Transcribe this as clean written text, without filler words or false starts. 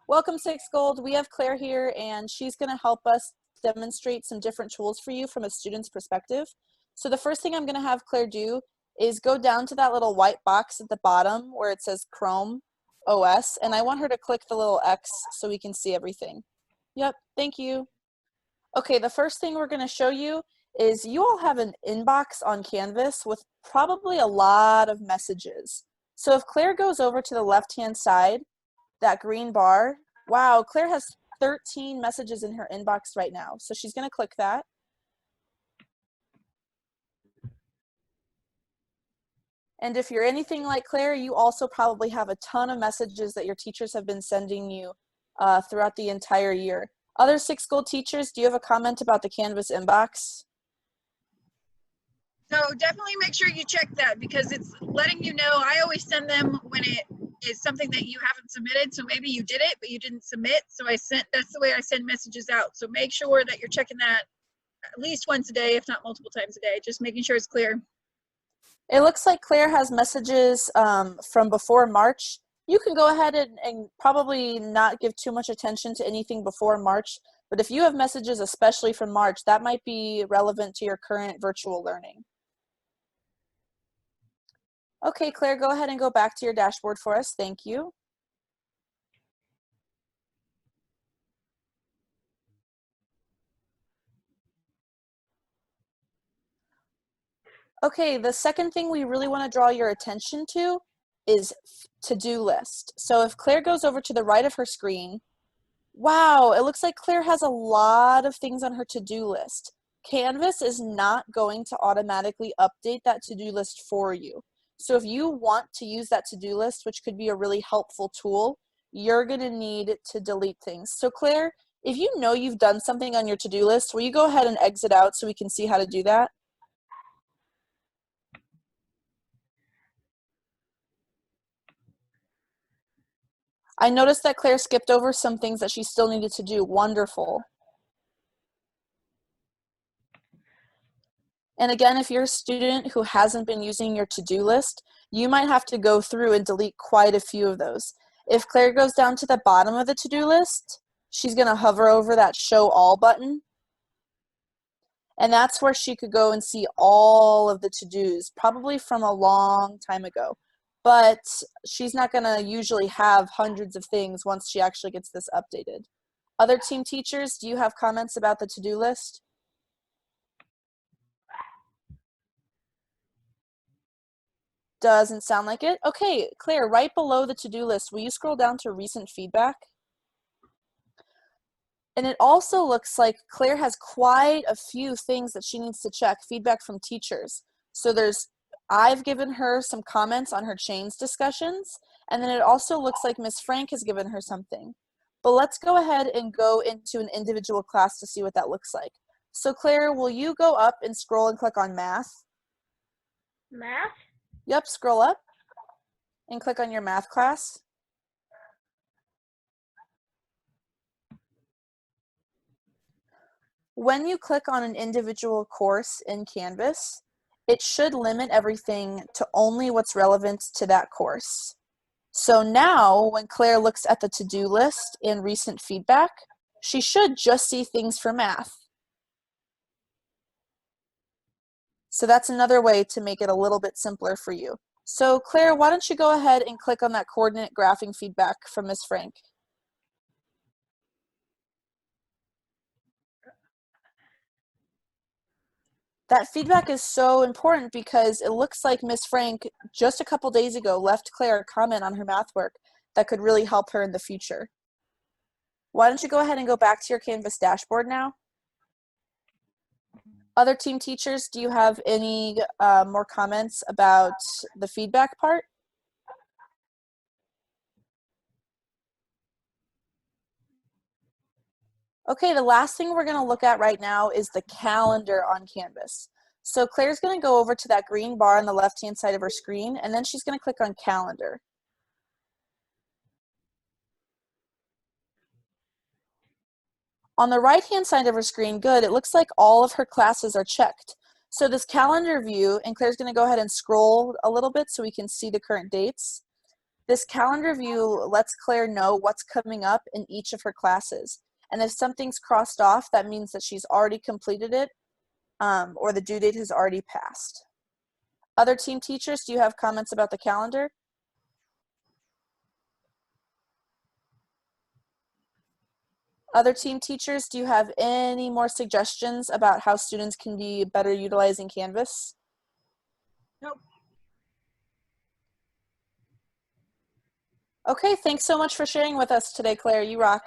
Welcome, Six Gold. We have Claire here, and she's going to help us demonstrate some different tools for you from a student's perspective. So the first thing I'm going to have Claire do is go down to that little white box at the bottom where it says Chrome OS, and I want her to click the little X so we can see everything. Yep, thank you. Okay, the first thing we're going to show you is you all have an inbox on Canvas with probably a lot of messages. So if Claire goes over to the left-hand side, that green bar, wow, Claire has 13 messages in her inbox right now. So she's going to click that. And if you're anything like Claire, you also probably have a ton of messages that your teachers have been sending you throughout the entire year. Other Six Gold teachers, do you have a comment about the Canvas inbox? So definitely make sure you check that because it's letting you know. I always send them when it is something that you haven't submitted. So maybe you did it, but you didn't submit. So that's the way I send messages out. So make sure that you're checking that at least once a day, if not multiple times a day, just making sure it's clear. It looks like Claire has messages from before March. You can go ahead and probably not give too much attention to anything before March, but if you have messages especially from March, that might be relevant to your current virtual learning. Okay, Claire, go ahead and go back to your dashboard for us. Thank you. Okay, the second thing we really want to draw your attention to is to-do list. So if Claire goes over to the right of her screen, wow, it looks like Claire has a lot of things on her to-do list. Canvas is not going to automatically update that to-do list for you. So if you want to use that to-do list, which could be a really helpful tool, you're going to need to delete things. So Claire, if you know you've done something on your to-do list, will you go ahead and exit out so we can see how to do that? I noticed that Claire skipped over some things that she still needed to do. Wonderful. And again, if you're a student who hasn't been using your to-do list, you might have to go through and delete quite a few of those. If Claire goes down to the bottom of the to-do list, she's going to hover over that Show All button. And that's where she could go and see all of the to-dos, probably from a long time ago. But she's not going to usually have hundreds of things once she actually gets this updated. Other team teachers, do you have comments about the to-do list? Doesn't sound like it. Okay, Claire, right below the to-do list, will you scroll down to recent feedback? And it also looks like Claire has quite a few things that she needs to check, feedback from teachers. So I've given her some comments on her chains discussions, and then it also looks like Ms. Frank has given her something. But let's go ahead and go into an individual class to see what that looks like. So Claire, will you go up and scroll and click on math? Math? Yep, scroll up and click on your math class. When you click on an individual course in Canvas, it should limit everything to only what's relevant to that course. So now when Claire looks at the to-do list in recent feedback, she should just see things for math. So that's another way to make it a little bit simpler for you. So Claire, why don't you go ahead and click on that coordinate graphing feedback from Ms. Frank. That feedback is so important because it looks like Ms. Frank just a couple days ago left Claire a comment on her math work that could really help her in the future. Why don't you go ahead and go back to your Canvas dashboard now? Other team teachers, do you have any more comments about the feedback part? Okay, the last thing we're going to look at right now is the calendar on Canvas. So Claire's going to go over to that green bar on the left-hand side of her screen, and then she's going to click on calendar. On the right-hand side of her screen, good, it looks like all of her classes are checked. So this calendar view, and Claire's going to go ahead and scroll a little bit so we can see the current dates. This calendar view lets Claire know what's coming up in each of her classes. And if something's crossed off, that means that she's already completed it, or the due date has already passed. Other team teachers, do you have comments about the calendar? Other team teachers, do you have any more suggestions about how students can be better utilizing Canvas? Nope. Okay, thanks so much for sharing with us today, Claire. You rock.